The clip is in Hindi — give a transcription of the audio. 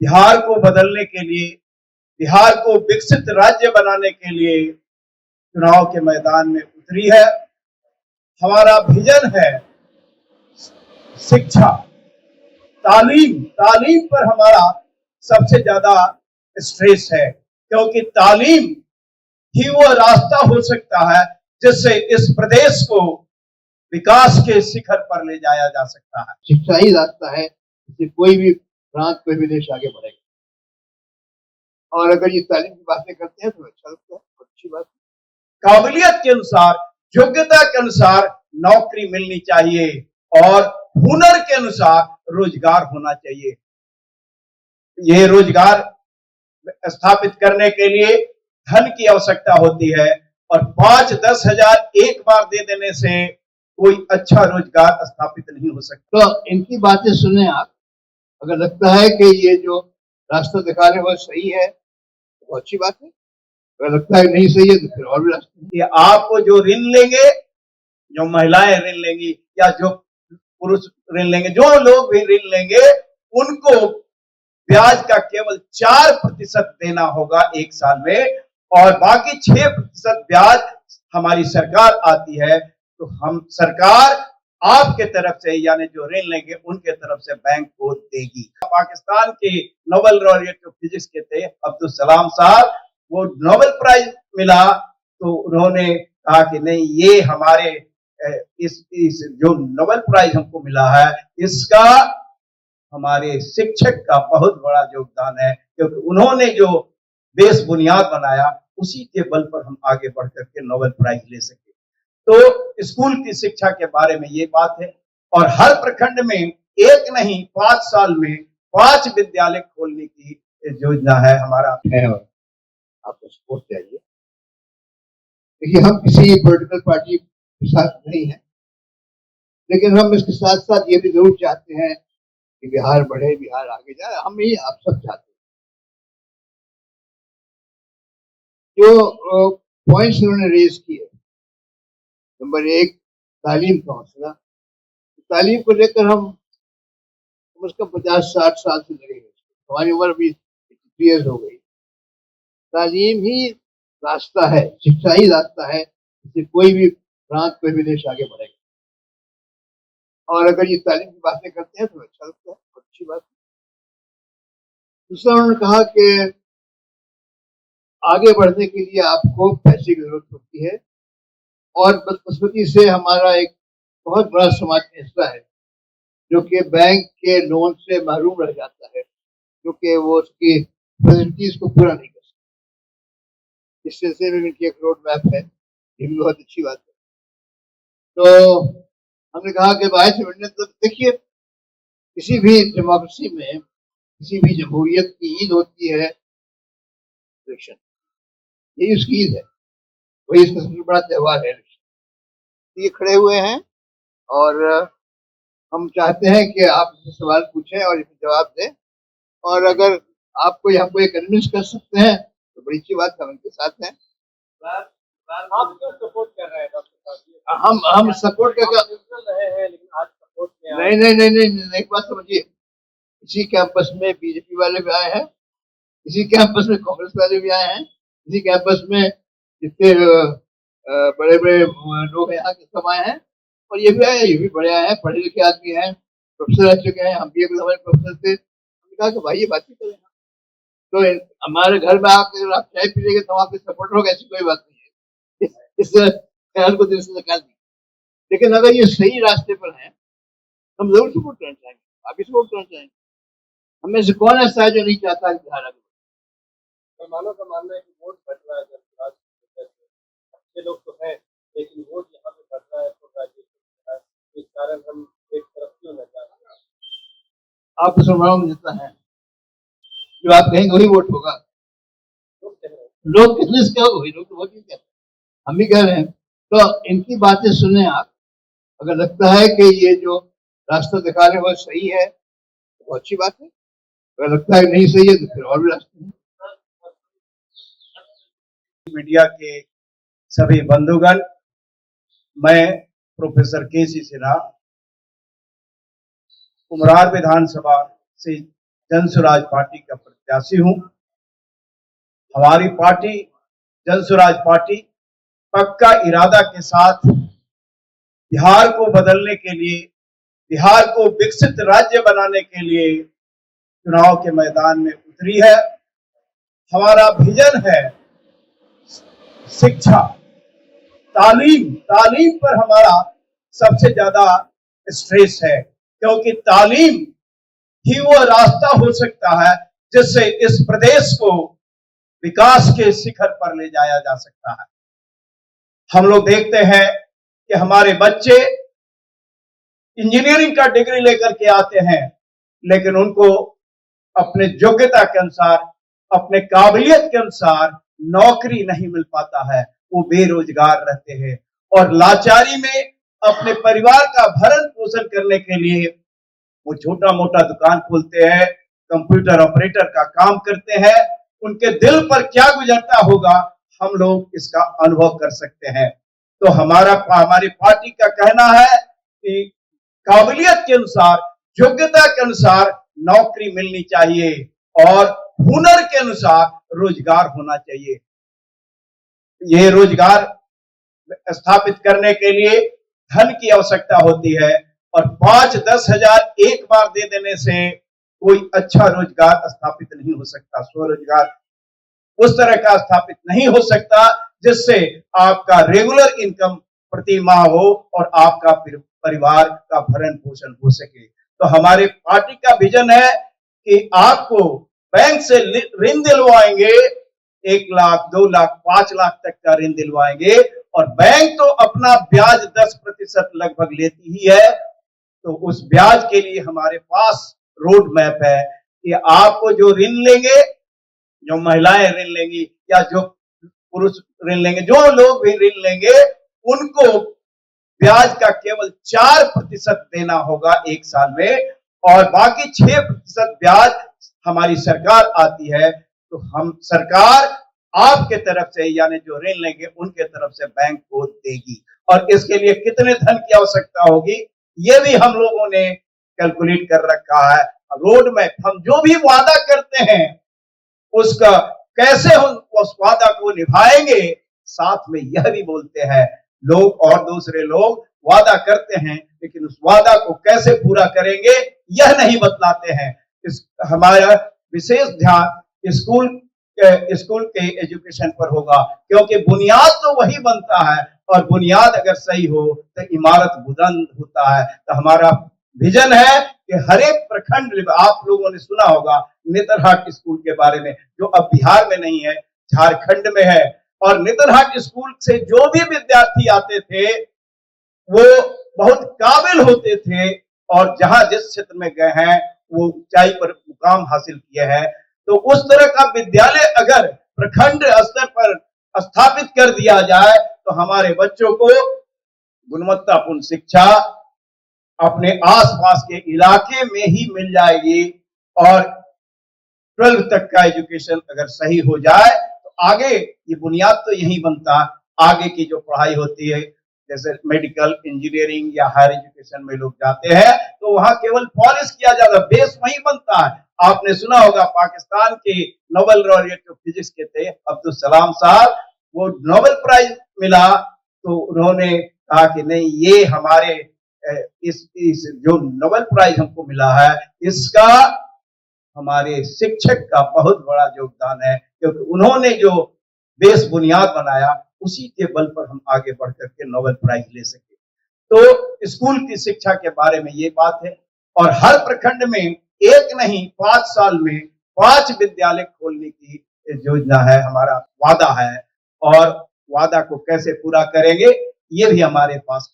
बिहार को बदलने के लिए, बिहार को विकसित राज्य बनाने के लिए चुनाव के मैदान में उतरी है। हमारा विजन है शिक्षा, तालीम। तालीम पर हमारा सबसे ज्यादा स्ट्रेस है, क्योंकि तालीम ही वो रास्ता हो सकता है जिससे इस प्रदेश को विकास के शिखर पर ले जाया जा सकता है। शिक्षा ही रास्ता है जिससे कोई भी प्रांत, कोई भी देश आगे बढ़ेगा। और अगर ये तालीम की बातें करते हैं तो अच्छा लगता है, अच्छी बात है। काबिलियत के अनुसार, योग्यता के अनुसार नौकरी मिलनी चाहिए और हुनर के अनुसार रोजगार होना चाहिए। यह रोजगार स्थापित करने के लिए धन की आवश्यकता होती है और 5-10 हजार एक बार दे देने से कोई अच्छा रोजगार स्थापित नहीं हो सकता। तो इनकी बातें सुने आप, अगर लगता है कि ये जो रास्ता दिखा रहे वो सही है तो अच्छी बात है, अगर लगता है नहीं सही है तो फिर और भी रास्ते। ये आपको जो ऋण लेंगे, जो महिलाएं ऋण लेंगी या जो पुरुष ऋण लेंगे, जो लोग भी ऋण लेंगे, उनको ब्याज का केवल 4% देना होगा एक साल में और बाकी 6% ब्याज हमारी सरकार आती है। तो हम सरकार आपके तरफ से यानी जो ऋण लेंगे उनके तरफ से बैंक को देगी। पाकिस्तान के नोबेल लॉरेट ऑफ फिजिक्स के थे अब्दुल कलाम साहब, वो नोबेल प्राइज मिला तो उन्होंने कहा कि नहीं, ये हमारे इस जो नोबेल प्राइज हमको मिला है इसका हमारे शिक्षक का बहुत बड़ा योगदान है, क्योंकि उन्होंने जो देश बुनियाद बनाया उसी के बल पर हम आगे बढ़ करके नोबेल प्राइज ले सके। तो स्कूल की शिक्षा के बारे में ये बात है और हर प्रखंड में एक नहीं 5 साल में 5 विद्यालय खोलने की योजना है हमारा है और आपको सपोर्ट चाहिए। देखिए, हम किसी पॉलिटिकल पार्टी के साथ नहीं है, लेकिन हम इसके साथ साथ ये भी जरूर चाहते हैं कि बिहार बढ़े, बिहार आगे जाए। हम ही आप सब चाहते हैं। जो पॉइंट्स उन्होंने रेज किए, नंबर 1 तालीम का हौसला। तालीम को लेकर हम कम से कम 50-60 साल से लगे हैं। हमारी उम्र भी 53 ईयर्स हो गई। तालीम ही रास्ता है, शिक्षा ही रास्ता है जिससे कोई भी प्रांत, कोई भी देश आगे बढ़ेगा। और अगर ये तालीम की बातें करते हैं तो अच्छा लगता है, अच्छी बात है। दूसरा उन्होंने कहा कि आगे बढ़ने के लिए आपको पैसे की जरूरत होती है और बदकिस्मती से हमारा एक बहुत बड़ा समाज का हिस्सा है जो कि बैंक के लोन से महरूम रह जाता है, जो कि वो उसकी फैसिलिटीज को पूरा नहीं कर सकता। इस सिलसिले में इनकी एक रोड मैप है, ये भी बहुत अच्छी बात है। तो हमने कहा कि बाहर से मिलने, तो देखिए किसी भी डेमोक्रेसी में, किसी भी जमहूरियत की ईद होती है इलेक्शन, यही उसकी ईद है, वही इसका सबसे बड़ा त्यौहार है इलेक्शन। ये खड़े हुए हैं और हम चाहते हैं कि आप इससे सवाल पूछें और इसका जवाब दें, और अगर आपको यहाँ कोई कन्विंस कर सकते हैं तो बड़ी अच्छी बात है, हम उनके साथ हैं। आप क्यों सपोर्ट कर रहे हैं डॉक्टर साहब? हम सपोर्ट कर रहे हैं लेकिन आज सपोर्ट में नहीं, एक बात समझिए, इसी कैंपस में बीजेपी वाले भी आए हैं, इसी कैंपस में कांग्रेस वाले भी आए हैं, इसी कैंपस में जितने बड़े बड़े लोग यहाँ के सब आए हैं, और ये भी आए, ये भी बड़े आए हैं, पढ़े लिखे आदमी हैं, प्रोफेसर रह चुके हैं, हम भी एक हमारे प्रोफेसर थे। हमने कहा कि भाई ये बात ही करें, तो हमारे घर में आकर आप चाय पी लेंगे तो आपके सपोर्ट होगा, ऐसी कोई बात नहीं है। इस ख्याल को दिल से निकाल दी। लेकिन अगर ये सही रास्ते पर है हम जरूर सपोर्ट करना चाहेंगे, आप भी सपोर्ट करना चाहेंगे। हमें से कौन ऐसा है जो नहीं चाहता कि बिहार आगे? मेहमानों का मानना है कि वोट बढ़ रहा है, अच्छे लोग तो हैं लेकिन वोट यहाँ पे बढ़ रहा है तो राजनीति, इस कारण हम एक तरफ क्यों न जा रहे हैं? आपको संभावना देता है, जो आप कहेंगे वही वोट होगा। लोग कहने से क्या होगा, लोग तो वोट नहीं कहते, हम भी कह रहे हैं। तो इनकी बातें सुने आप, अगर लगता है कि ये जो रास्ता दिखा रहे हैं वो सही है तो अच्छी बात है, अगर लगता है नहीं सही है तो फिर और भी रास्ते हैं। मीडिया के सभी बंधुगण, मैं प्रोफेसर के सी सिन्हा उमरार विधानसभा से जन स्वराज पार्टी का प्रत्याशी हूं। हमारी पार्टी जन स्वराज पार्टी पक्का इरादा के साथ बिहार को बदलने के लिए, बिहार को विकसित राज्य बनाने के लिए चुनाव के मैदान में उतरी है। हमारा विजन है शिक्षा, तालीम पर हमारा सबसे ज्यादा स्ट्रेस है, क्योंकि तालीम ही वो रास्ता हो सकता है जिससे इस प्रदेश को विकास के शिखर पर ले जाया जा सकता है। हम लोग देखते हैं कि हमारे बच्चे इंजीनियरिंग का डिग्री लेकर के आते हैं, लेकिन उनको अपने योग्यता के अनुसार, अपने काबिलियत के अनुसार नौकरी नहीं मिल पाता है। वो बेरोजगार रहते हैं और लाचारी में अपने परिवार का भरण पोषण करने के लिए वो छोटा मोटा दुकान खोलते हैं, कंप्यूटर ऑपरेटर का काम करते हैं। उनके दिल पर क्या गुजरता होगा, हम लोग इसका अनुभव कर सकते हैं। तो हमारी पार्टी का कहना है कि काबिलियत के अनुसार, योग्यता के अनुसार नौकरी मिलनी चाहिए और हुनर के अनुसार रोजगार होना चाहिए। ये रोजगार स्थापित करने के लिए धन की आवश्यकता होती है और 5-10 हजार एक बार दे देने से कोई अच्छा रोजगार स्थापित नहीं हो सकता। स्वरोजगार उस तरह का स्थापित नहीं हो सकता जिससे आपका रेगुलर इनकम प्रति माह हो और आपका परिवार का भरण पोषण हो सके। तो हमारे पार्टी का विजन है कि आपको बैंक से ऋण दिलवाएंगे, 1 लाख, 2 लाख, 5 लाख तक का ऋण दिलवाएंगे और बैंक तो अपना ब्याज 10% लगभग लेती ही है। तो उस ब्याज के लिए हमारे पास रोड मैप है कि आपको जो ऋण लेंगे, जो महिलाएं ऋण लेंगी या जो पुरुष ऋण लेंगे, जो लोग भी ऋण लेंगे, उनको ब्याज का केवल 4% देना होगा 1 साल में और बाकी 6% ब्याज हमारी सरकार आती है। तो हम सरकार आपके तरफ से, यानी जो ऋण लेंगे उनके तरफ से बैंक को देगी। और इसके लिए कितने धन की आवश्यकता होगी ये भी हम लोगों ने कैलकुलेट कर रखा है। रोड मैप, हम जो भी वादा करते हैं उसका कैसे हम उस वादा को निभाएंगे, साथ में यह भी बोलते हैं। लोग और दूसरे लोग वादा करते हैं लेकिन उस वादा को कैसे पूरा करेंगे यह नहीं बतलाते हैं। हमारा विशेष ध्यान स्कूल के एजुकेशन पर होगा, क्योंकि बुनियाद तो वही बनता है और बुनियाद अगर सही हो तो इमारत बुलंद होता है। तो हमारा विजन है कि हर एक प्रखंड, आप लोगों ने सुना होगा नेतरहाट स्कूल के बारे में, जो अब बिहार में नहीं है, झारखंड में है। और नेतरहाट स्कूल से जो भी विद्यार्थी आते थे वो बहुत काबिल होते थे और जहां जिस क्षेत्र में गए हैं वो ऊंचाई पर मुकाम हासिल किए हैं। तो उस तरह का विद्यालय अगर प्रखंड स्तर पर स्थापित कर दिया जाए तो हमारे बच्चों को गुणवत्तापूर्ण शिक्षा अपने आसपास के इलाके में ही मिल जाएगी और 12 तक का एजुकेशन अगर सही हो जाए तो आगे ये बुनियाद तो यही बनता, आगे की जो पढ़ाई होती है जैसे मेडिकल, इंजीनियरिंग या हायर एजुकेशन में लोग जाते हैं तो वहां केवल पॉलिश किया जाता, बेस वही बनता है। आपने सुना होगा पाकिस्तान के नोबेल लॉरेट फिजिक्स के थे अब्दुल कलाम साहब, वो नोबेल प्राइज मिला तो उन्होंने कहा कि नहीं, ये हमारे इस जो नोबेल प्राइज हमको मिला है इसका हमारे शिक्षक का बहुत बड़ा योगदान है, क्योंकि उन्होंने जो बेस बुनियाद बनाया उसी के बल पर हम आगे बढ़ करके नोबेल प्राइज ले सके। तो स्कूल की शिक्षा के बारे में ये बात है और हर प्रखंड में एक नहीं 5 साल में 5 विद्यालय खोलने की योजना है, हमारा वादा है। और वादा को कैसे पूरा करेंगे ये भी हमारे पास